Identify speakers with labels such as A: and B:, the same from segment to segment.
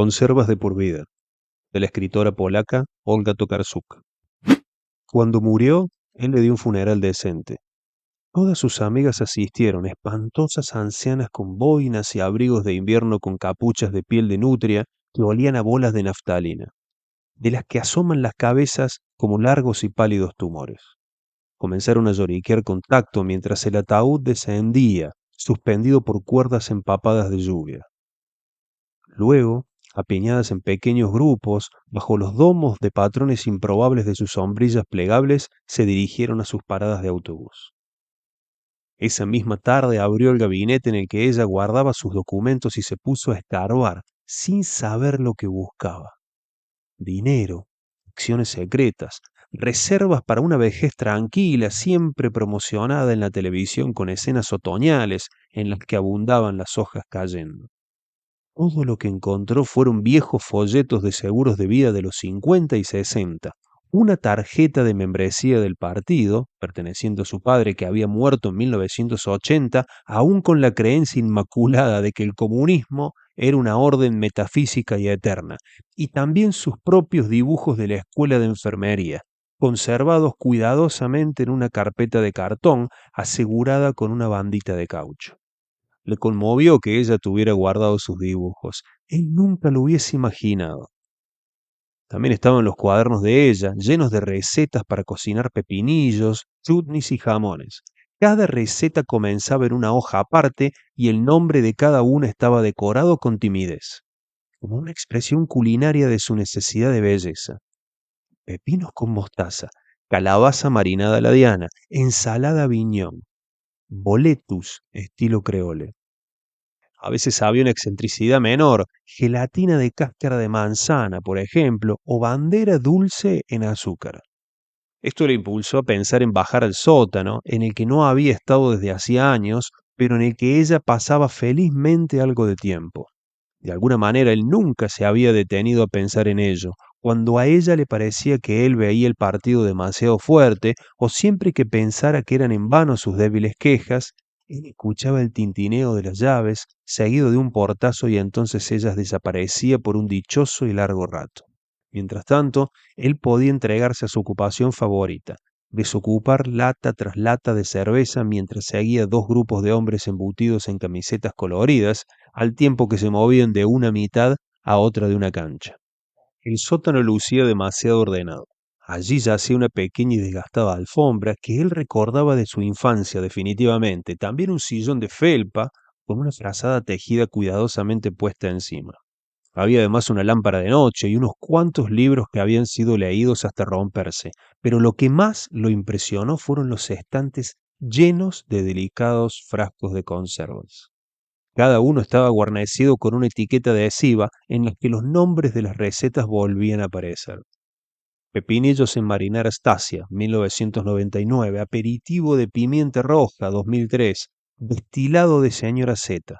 A: Conservas de por vida, de la escritora polaca Olga Tokarczuk. Cuando murió, él le dio un funeral decente. Todas sus amigas asistieron, espantosas ancianas con boinas y abrigos de invierno con capuchas de piel de nutria que olían a bolas de naftalina, de las que asoman las cabezas como largos y pálidos tumores. Comenzaron a lloriquear con tacto mientras el ataúd descendía, suspendido por cuerdas empapadas de lluvia. Luego, apiñadas en pequeños grupos, bajo los domos de patrones improbables de sus sombrillas plegables, se dirigieron a sus paradas de autobús. Esa misma tarde abrió el gabinete en el que ella guardaba sus documentos y se puso a escarbar, sin saber lo que buscaba. Dinero, acciones secretas, reservas para una vejez tranquila, siempre promocionada en la televisión con escenas otoñales en las que abundaban las hojas cayendo. Todo lo que encontró fueron viejos folletos de seguros de vida de los 50 y 60, una tarjeta de membresía del partido, perteneciente a su padre que había muerto en 1980, aún con la creencia inmaculada de que el comunismo era una orden metafísica y eterna, y también sus propios dibujos de la escuela de enfermería, conservados cuidadosamente en una carpeta de cartón asegurada con una bandita de caucho. Le conmovió que ella tuviera guardado sus dibujos. Él nunca lo hubiese imaginado. También estaban los cuadernos de ella, llenos de recetas para cocinar pepinillos, chutnis y jamones. Cada receta comenzaba en una hoja aparte y el nombre de cada una estaba decorado con timidez, como una expresión culinaria de su necesidad de belleza. Pepinos con mostaza, calabaza marinada a la diana, ensalada viñón, boletus estilo creole. A veces había una excentricidad menor, gelatina de cáscara de manzana, por ejemplo, o bandera dulce en azúcar. Esto le impulsó a pensar en bajar al sótano, en el que no había estado desde hacía años, pero en el que ella pasaba felizmente algo de tiempo. De alguna manera él nunca se había detenido a pensar en ello, cuando a ella le parecía que él veía el partido demasiado fuerte, o siempre que pensara que eran en vano sus débiles quejas, él escuchaba el tintineo de las llaves, seguido de un portazo, y entonces ellas desaparecía por un dichoso y largo rato. Mientras tanto, él podía entregarse a su ocupación favorita, desocupar lata tras lata de cerveza mientras seguía dos grupos de hombres embutidos en camisetas coloridas, al tiempo que se movían de una mitad a otra de una cancha. El sótano lucía demasiado ordenado. Allí yacía una pequeña y desgastada alfombra que él recordaba de su infancia definitivamente, también un sillón de felpa con una frazada tejida cuidadosamente puesta encima. Había además una lámpara de noche y unos cuantos libros que habían sido leídos hasta romperse, pero lo que más lo impresionó fueron los estantes llenos de delicados frascos de conservas. Cada uno estaba guarnecido con una etiqueta adhesiva en la que los nombres de las recetas volvían a aparecer. Pepinillos en marinara Stasia, 1999, aperitivo de pimienta roja, 2003, destilado de señora Z.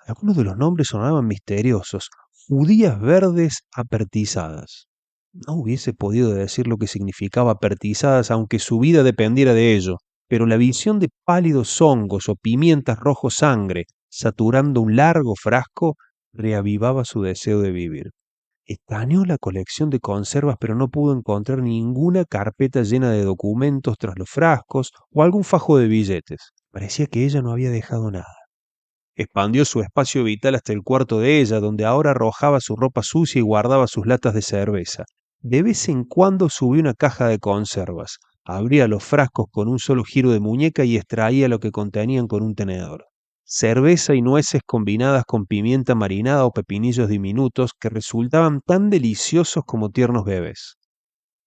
A: Algunos de los nombres sonaban misteriosos, judías verdes apertizadas. No hubiese podido decir lo que significaba apertizadas aunque su vida dependiera de ello, pero la visión de pálidos hongos o pimientas rojo sangre saturando un largo frasco reavivaba su deseo de vivir. Escaneó la colección de conservas, pero no pudo encontrar ninguna carpeta llena de documentos tras los frascos o algún fajo de billetes. Parecía que ella no había dejado nada. Expandió su espacio vital hasta el cuarto de ella, donde ahora arrojaba su ropa sucia y guardaba sus latas de cerveza. De vez en cuando subía una caja de conservas, abría los frascos con un solo giro de muñeca y extraía lo que contenían con un tenedor. Cerveza y nueces combinadas con pimienta marinada o pepinillos diminutos que resultaban tan deliciosos como tiernos bebés.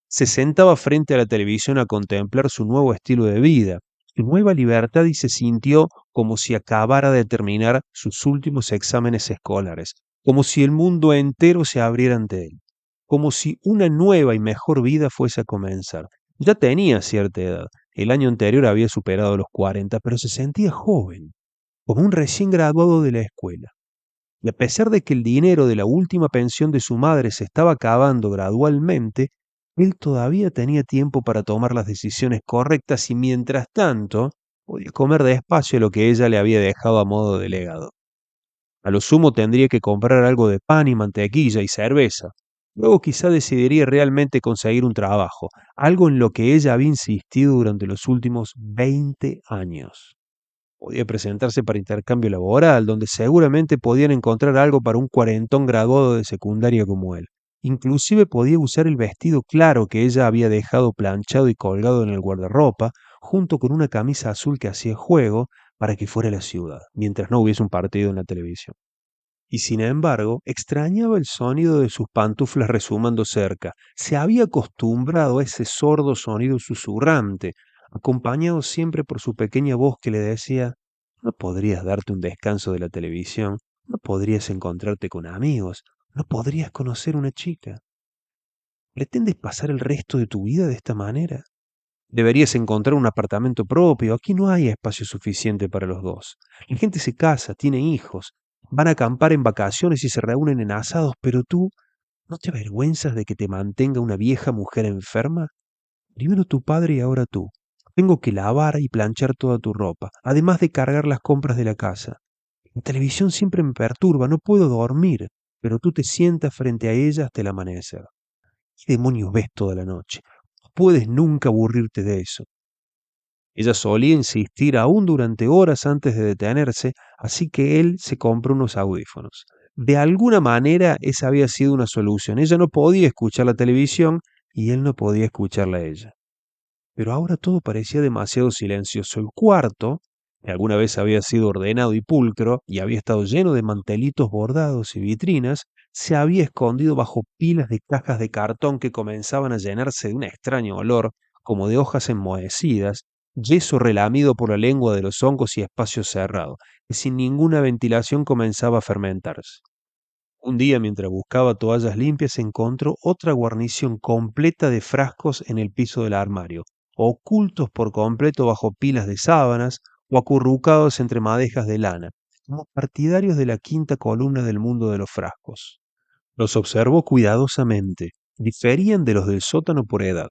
A: Se sentaba frente a la televisión a contemplar su nuevo estilo de vida, su nueva libertad, y se sintió como si acabara de terminar sus últimos exámenes escolares, como si el mundo entero se abriera ante él, como si una nueva y mejor vida fuese a comenzar. Ya tenía cierta edad, el año anterior había superado los 40, pero se sentía joven, como un recién graduado de la escuela. Y a pesar de que el dinero de la última pensión de su madre se estaba acabando gradualmente, él todavía tenía tiempo para tomar las decisiones correctas y mientras tanto podía comer despacio lo que ella le había dejado a modo de legado. A lo sumo tendría que comprar algo de pan y mantequilla y cerveza. Luego quizá decidiría realmente conseguir un trabajo, algo en lo que ella había insistido durante los últimos 20 años. Podía presentarse para intercambio laboral, donde seguramente podían encontrar algo para un cuarentón graduado de secundaria como él. Inclusive podía usar el vestido claro que ella había dejado planchado y colgado en el guardarropa, junto con una camisa azul que hacía juego, para que fuera a la ciudad, mientras no hubiese un partido en la televisión. Y sin embargo, extrañaba el sonido de sus pantuflas resumando cerca. Se había acostumbrado a ese sordo sonido susurrante, acompañado siempre por su pequeña voz que le decía: no podrías darte un descanso de la televisión, no podrías encontrarte con amigos, no podrías conocer una chica. ¿Pretendes pasar el resto de tu vida de esta manera? Deberías encontrar un apartamento propio. Aquí no hay espacio suficiente para los dos. La gente se casa, tiene hijos, van a acampar en vacaciones y se reúnen en asados, pero tú, ¿no te avergüenzas de que te mantenga una vieja mujer enferma? Primero tu padre y ahora tú. Tengo que lavar y planchar toda tu ropa, además de cargar las compras de la casa. La televisión siempre me perturba, no puedo dormir, pero tú te sientas frente a ella hasta el amanecer. ¿Qué demonios ves toda la noche? No puedes nunca aburrirte de eso. Ella solía insistir aún durante horas antes de detenerse, así que él se compró unos audífonos. De alguna manera esa había sido una solución. Ella no podía escuchar la televisión y él no podía escucharla a ella. Pero ahora todo parecía demasiado silencioso. El cuarto, que alguna vez había sido ordenado y pulcro y había estado lleno de mantelitos bordados y vitrinas, se había escondido bajo pilas de cajas de cartón que comenzaban a llenarse de un extraño olor, como de hojas enmohecidas, yeso relamido por la lengua de los hongos y espacio cerrado, que sin ninguna ventilación comenzaba a fermentarse. Un día, mientras buscaba toallas limpias, encontró otra guarnición completa de frascos en el piso del armario, ocultos por completo bajo pilas de sábanas o acurrucados entre madejas de lana, como partidarios de la quinta columna del mundo de los frascos. Los observó cuidadosamente. Diferían de los del sótano por edad.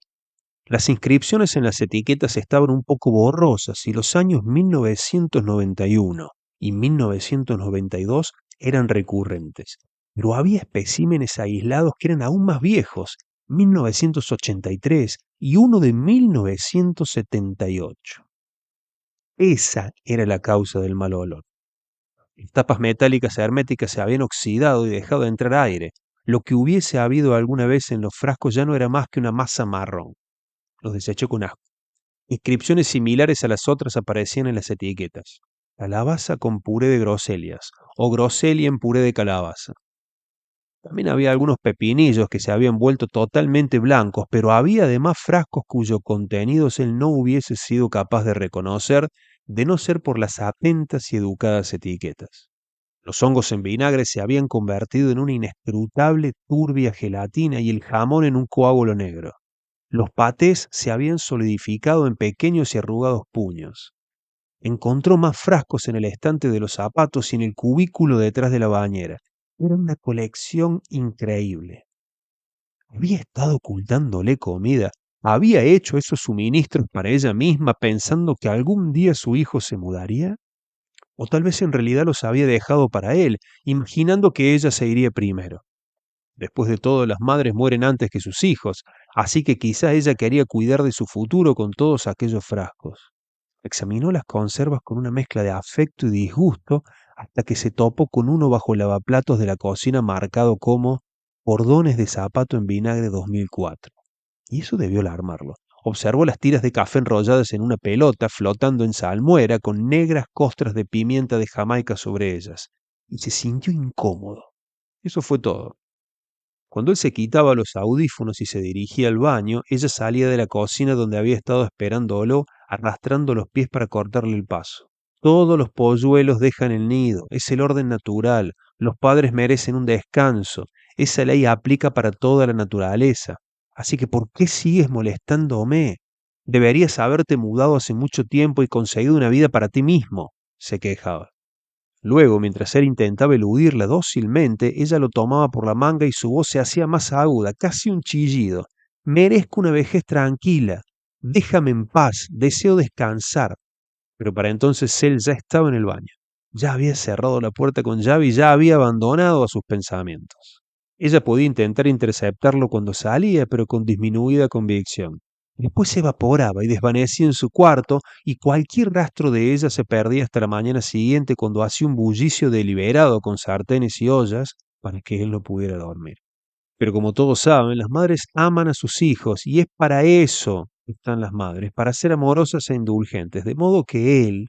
A: Las inscripciones en las etiquetas estaban un poco borrosas y los años 1991 y 1992 eran recurrentes. Pero había especímenes aislados que eran aún más viejos, 1983 y uno de 1978. Esa era la causa del mal olor. Las tapas metálicas herméticas se habían oxidado y dejado de entrar aire. Lo que hubiese habido alguna vez en los frascos ya no era más que una masa marrón. Los desechó con asco. Inscripciones similares a las otras aparecían en las etiquetas. Calabaza con puré de groselias o groselia en puré de calabaza. También había algunos pepinillos que se habían vuelto totalmente blancos, pero había además frascos cuyo contenidos él no hubiese sido capaz de reconocer de no ser por las atentas y educadas etiquetas. Los hongos en vinagre se habían convertido en una inescrutable turbia gelatina y el jamón en un coágulo negro. Los patés se habían solidificado en pequeños y arrugados puños. Encontró más frascos en el estante de los zapatos y en el cubículo detrás de la bañera. Era una colección increíble. Había estado ocultándole comida. Había hecho esos suministros para ella misma pensando que algún día su hijo se mudaría. O tal vez en realidad los había dejado para él, imaginando que ella se iría primero. Después de todo, las madres mueren antes que sus hijos, así que quizá ella quería cuidar de su futuro con todos aquellos frascos. Examinó las conservas con una mezcla de afecto y disgusto hasta que se topó con uno bajo el lavaplatos de la cocina marcado como cordones de zapato en vinagre 2004. Y eso debió alarmarlo. Observó las tiras de café enrolladas en una pelota flotando en salmuera con negras costras de pimienta de Jamaica sobre ellas, y se sintió incómodo. Eso fue todo. Cuando él se quitaba los audífonos y se dirigía al baño, ella salía de la cocina donde había estado esperándolo, arrastrando los pies para cortarle el paso. Todos los polluelos dejan el nido, es el orden natural, los padres merecen un descanso, esa ley aplica para toda la naturaleza. Así que ¿por qué sigues molestándome? Deberías haberte mudado hace mucho tiempo y conseguido una vida para ti mismo, se quejaba. Luego, mientras él intentaba eludirla dócilmente, ella lo tomaba por la manga y su voz se hacía más aguda, casi un chillido. Merezco una vejez tranquila. Déjame en paz. Deseo descansar. Pero para entonces él ya estaba en el baño. Ya había cerrado la puerta con llave y ya había abandonado a sus pensamientos. Ella podía intentar interceptarlo cuando salía, pero con disminuida convicción. Después se evaporaba y desvanecía en su cuarto, y cualquier rastro de ella se perdía hasta la mañana siguiente cuando hacía un bullicio deliberado con sartenes y ollas para que él no pudiera dormir. Pero como todos saben, las madres aman a sus hijos y es para eso que están las madres, para ser amorosas e indulgentes, de modo que él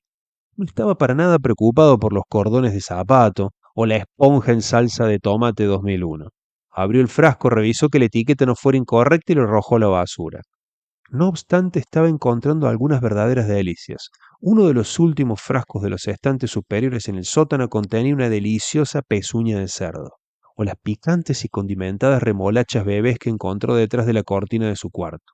A: no estaba para nada preocupado por los cordones de zapato o la esponja en salsa de tomate 2001. Abrió el frasco, revisó que la etiqueta no fuera incorrecta y lo arrojó a la basura. No obstante, estaba encontrando algunas verdaderas delicias. Uno de los últimos frascos de los estantes superiores en el sótano contenía una deliciosa pezuña de cerdo, o las picantes y condimentadas remolachas bebés que encontró detrás de la cortina de su cuarto.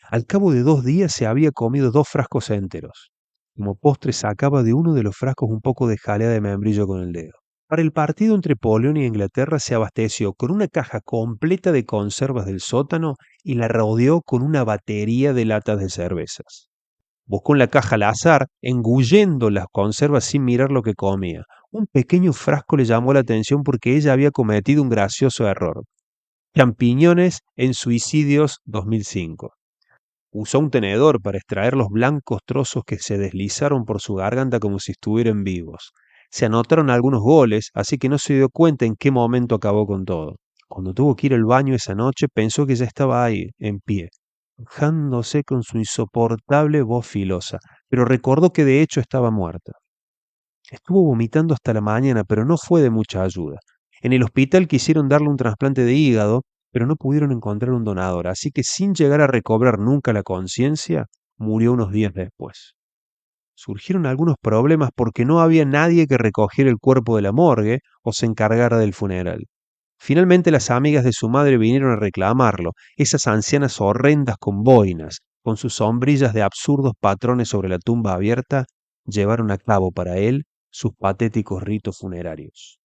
A: Al cabo de 2 días se había comido 2 frascos enteros. Como postre sacaba de uno de los frascos un poco de jalea de membrillo con el dedo. Para el partido entre Polonia e Inglaterra se abasteció con una caja completa de conservas del sótano y la rodeó con una batería de latas de cervezas. Buscó en la caja al azar, engullendo las conservas sin mirar lo que comía. Un pequeño frasco le llamó la atención porque ella había cometido un gracioso error. Champiñones en Suicidios 2005. Usó un tenedor para extraer los blancos trozos que se deslizaron por su garganta como si estuvieran vivos. Se anotaron algunos goles, así que no se dio cuenta en qué momento acabó con todo. Cuando tuvo que ir al baño esa noche, pensó que ya estaba ahí, en pie, quejándose con su insoportable voz filosa, pero recordó que de hecho estaba muerta. Estuvo vomitando hasta la mañana, pero no fue de mucha ayuda. En el hospital quisieron darle un trasplante de hígado, pero no pudieron encontrar un donador, así que sin llegar a recobrar nunca la conciencia, murió unos días después. Surgieron algunos problemas porque no había nadie que recogiera el cuerpo de la morgue o se encargara del funeral. Finalmente las amigas de su madre vinieron a reclamarlo, esas ancianas horrendas con boinas, con sus sombrillas de absurdos patrones sobre la tumba abierta, llevaron a cabo para él sus patéticos ritos funerarios.